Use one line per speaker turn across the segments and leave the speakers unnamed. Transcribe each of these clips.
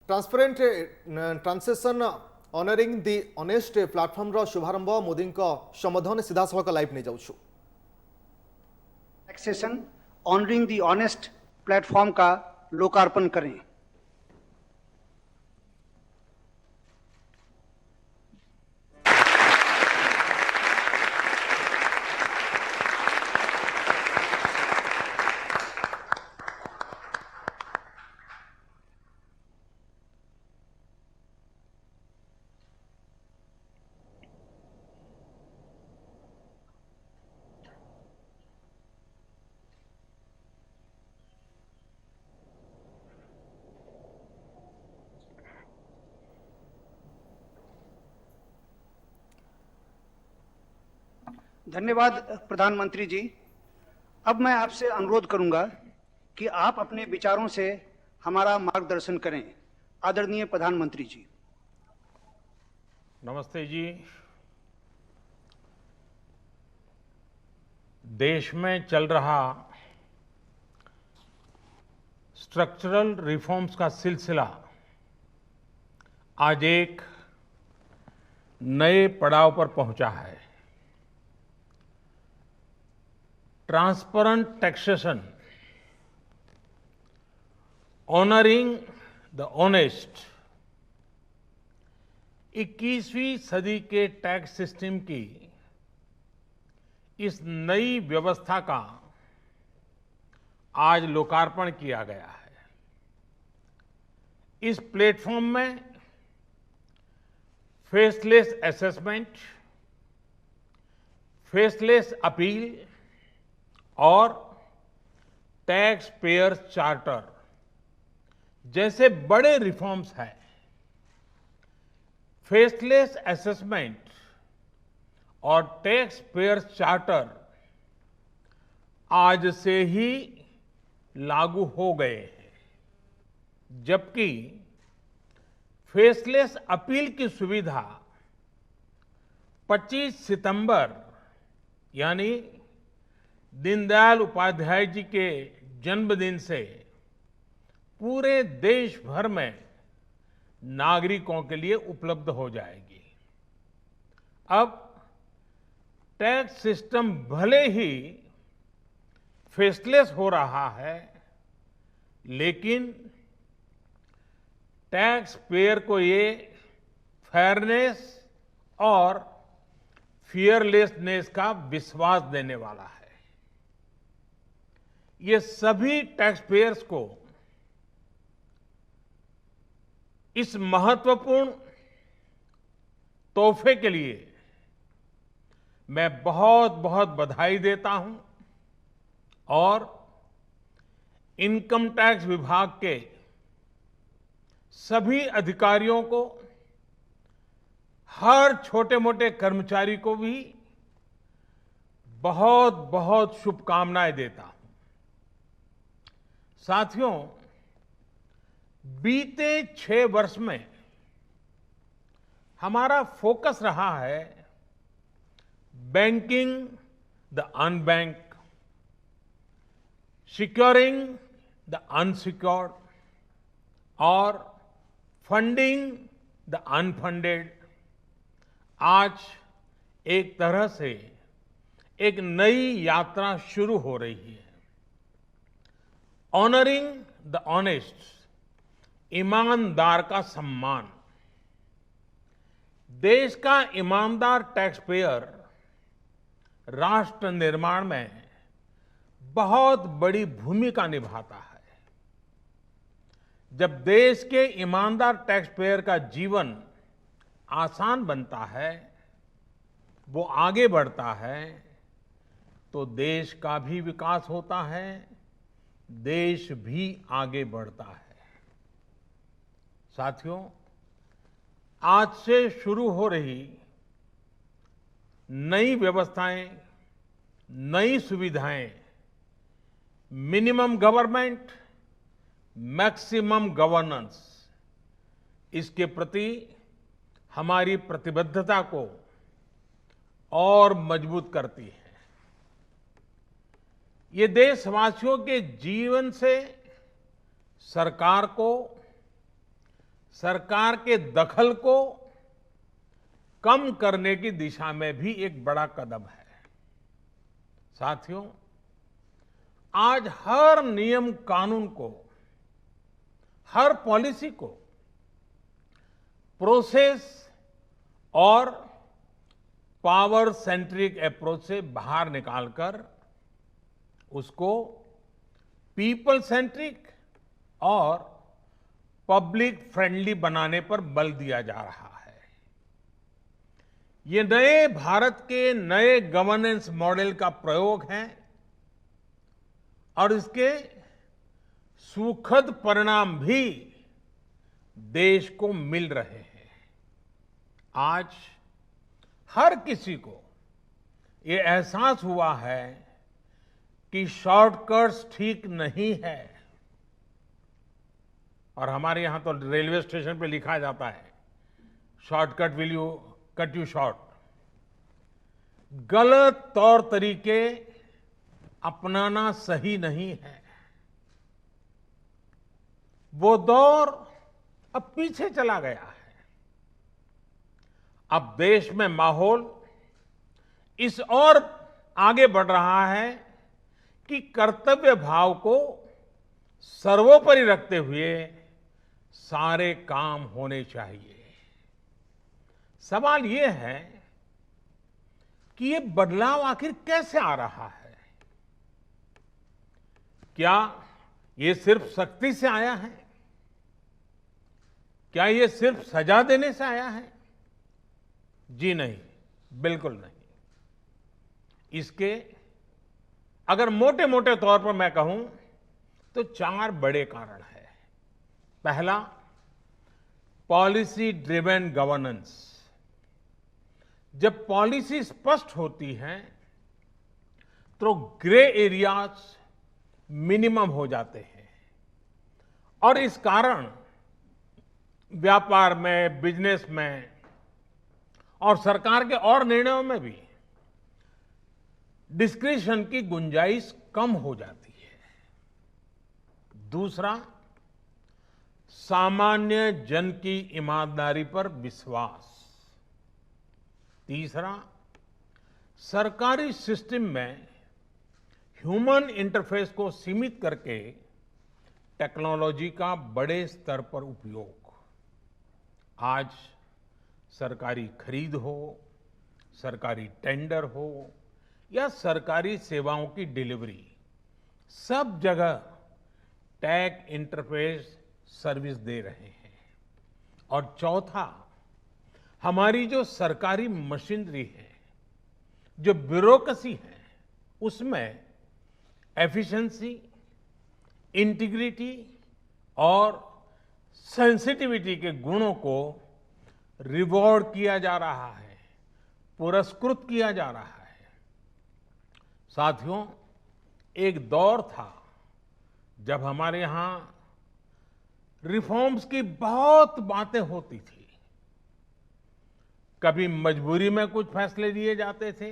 Transparent transaction honouring दि honest platform रो शुभारंभ मोदी संबोधन सीधा सड़क लाइव नहीं जाऊँ।
टैक्सेशन ऑनरिंग दी ऑनेस्ट प्लेटफॉर्म का लोकार्पण करें। धन्यवाद प्रधानमंत्री जी। अब मैं आपसे अनुरोध करूंगा कि आप अपने विचारों से हमारा मार्गदर्शन करें। आदरणीय प्रधानमंत्री जी।
नमस्ते जी। देश में चल रहा स्ट्रक्चरल रिफॉर्म्स का सिलसिला आज एक नए पड़ाव पर पहुंचा है। Transparent taxation honouring the honest 21वीं सदी के टैक्स सिस्टम की इस नई व्यवस्था का आज लोकार्पण किया गया है। इस प्लेटफॉर्म में फेसलेस असेसमेंट, फेसलेस अपील और टैक्स पेयर चार्टर जैसे बड़े रिफॉर्म्स हैं। फेसलेस असेसमेंट और टैक्स पेयर चार्टर आज से ही लागू हो गए हैं, जबकि फेसलेस अपील की सुविधा 25 सितंबर यानी दीनदयाल उपाध्याय जी के जन्मदिन से पूरे देश भर में नागरिकों के लिए उपलब्ध हो जाएगी। अब टैक्स सिस्टम भले ही फेसलेस हो रहा है, लेकिन टैक्स पेयर को ये फेयरनेस और फियरलेसनेस का विश्वास देने वाला है। ये सभी टैक्स पेयर्स को इस महत्वपूर्ण तोहफे के लिए मैं बहुत बहुत बधाई देता हूं और इनकम टैक्स विभाग के सभी अधिकारियों को, हर छोटे मोटे कर्मचारी को भी बहुत बहुत शुभकामनाएं देता हूं। साथियों, बीते 6 वर्ष में हमारा फोकस रहा है banking the unbanked, securing the unsecured और फंडिंग द अनफंडेड। आज एक तरह से एक नई यात्रा शुरू हो रही है। ऑनरिंग द ऑनेस्ट, ईमानदार का सम्मान। देश का ईमानदार टैक्स पेयर राष्ट्र निर्माण में बहुत बड़ी भूमिका निभाता है। जब देश के ईमानदार टैक्स पेयर का जीवन आसान बनता है, वो आगे बढ़ता है, तो देश का भी विकास होता है, देश भी आगे बढ़ता है। साथियों, आज से शुरू हो रही नई व्यवस्थाएं, नई सुविधाएं मिनिमम गवर्नमेंट, मैक्सिमम गवर्नेंस, इसके प्रति हमारी प्रतिबद्धता को और मजबूत करती है। ये देशवासियों के जीवन से सरकार को सरकार के दखल को कम करने की दिशा में भी एक बड़ा कदम है। साथियों, आज हर नियम कानून को, हर पॉलिसी को प्रोसेस और पावर सेंट्रिक अप्रोच से बाहर निकालकर उसको पीपल सेंट्रिक और पब्लिक फ्रेंडली बनाने पर बल दिया जा रहा है। ये नए भारत के नए गवर्नेंस मॉडल का प्रयोग है और इसके सुखद परिणाम भी देश को मिल रहे हैं। आज हर किसी को ये एहसास हुआ है कि शॉर्टकट्स ठीक नहीं है। और हमारे यहां तो रेलवे स्टेशन पे लिखा जाता है, shortcut will you cut you short. गलत तौर तरीके अपनाना सही नहीं है। वो दौर अब पीछे चला गया है। अब देश में माहौल इस ओर आगे बढ़ रहा है कि कर्तव्य भाव को सर्वोपरि रखते हुए सारे काम होने चाहिए। सवाल यह है कि ये बदलाव आखिर कैसे आ रहा है? क्या ये सिर्फ सख्ती से आया है? क्या ये सिर्फ सजा देने से आया है? जी नहीं, बिल्कुल नहीं। इसके अगर मोटे मोटे तौर पर मैं कहूं तो 4 बड़े कारण हैं। पहला, पॉलिसी ड्रिवन गवर्नेंस। जब पॉलिसी स्पष्ट होती है तो ग्रे एरियाज मिनिमम हो जाते हैं और इस कारण व्यापार में, बिजनेस में और सरकार के और निर्णयों में भी डिस्क्रिशन की गुंजाइश कम हो जाती है। दूसरा, सामान्य जन की ईमानदारी पर विश्वास। तीसरा, सरकारी सिस्टम में ह्यूमन इंटरफेस को सीमित करके टेक्नोलॉजी का बड़े स्तर पर उपयोग। आज सरकारी खरीद हो, सरकारी टेंडर हो या सरकारी सेवाओं की डिलीवरी, सब जगह टैग इंटरफेस सर्विस दे रहे हैं। और चौथा, हमारी जो सरकारी मशीनरी है, जो ब्यूरोक्रेसी है, उसमें एफिशिएंसी, इंटीग्रिटी और सेंसिटिविटी के गुणों को रिवॉर्ड किया जा रहा है, पुरस्कृत किया जा रहा है। साथियों, एक दौर था जब हमारे यहां रिफॉर्म्स की बहुत बातें होती थी। कभी मजबूरी में कुछ फैसले लिए जाते थे,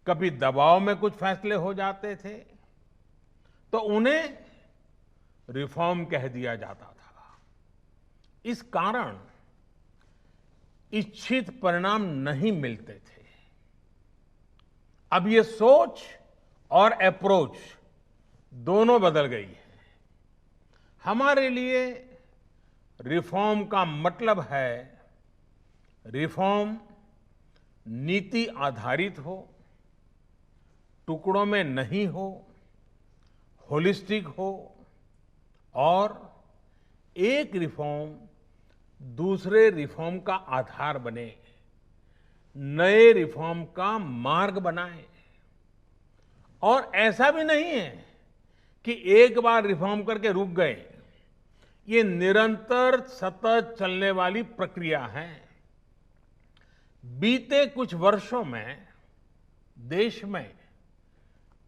कभी दबाव में कुछ फैसले हो जाते थे, तो उन्हें रिफॉर्म कह दिया जाता था। इस कारण इच्छित परिणाम नहीं मिलते थे। अब ये सोच और अप्रोच दोनों बदल गई है। हमारे लिए रिफॉर्म का मतलब है रिफॉर्म नीति आधारित हो, टुकड़ों में नहीं हो, होलिस्टिक हो और एक रिफॉर्म दूसरे रिफॉर्म का आधार बने, नए रिफॉर्म का मार्ग बनाए। और ऐसा भी नहीं है कि एक बार रिफॉर्म करके रुक गए। ये निरंतर सतत चलने वाली प्रक्रिया है। बीते कुछ वर्षों में देश में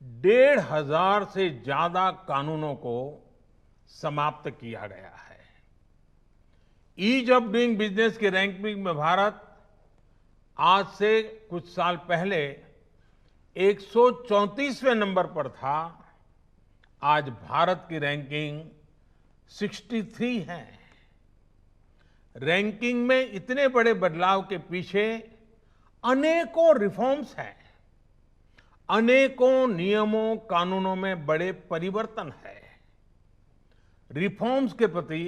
1,500 से ज्यादा कानूनों को समाप्त किया गया है। ईज ऑफ डूइंग बिजनेस की रैंकिंग में भारत आज से कुछ साल पहले 134वें नंबर पर था। आज भारत की रैंकिंग 63 है। रैंकिंग में इतने बड़े बदलाव के पीछे अनेकों रिफॉर्म्स हैं, अनेकों नियमों कानूनों में बड़े परिवर्तन है। रिफॉर्म्स के प्रति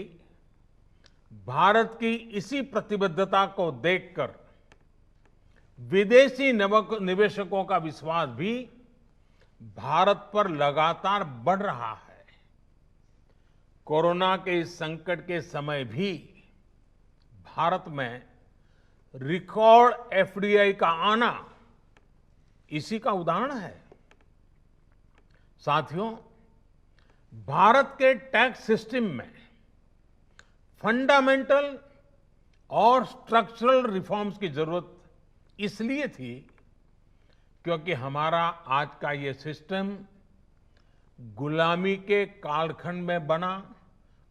भारत की इसी प्रतिबद्धता को देखकर विदेशी निवेशकों का विश्वास भी भारत पर लगातार बढ़ रहा है। कोरोना के इस संकट के समय भी भारत में रिकॉर्ड एफडीआई का आना इसी का उदाहरण है। साथियों, भारत के टैक्स सिस्टम में फंडामेंटल और स्ट्रक्चरल रिफॉर्म्स की जरूरत इसलिए थी क्योंकि हमारा आज का ये सिस्टम गुलामी के कालखंड में बना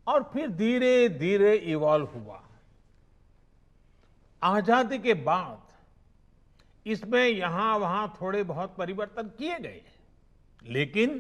और फिर धीरे धीरे इवॉल्व हुआ। आजादी के बाद इसमें यहां वहां थोड़े बहुत परिवर्तन किए गए, लेकिन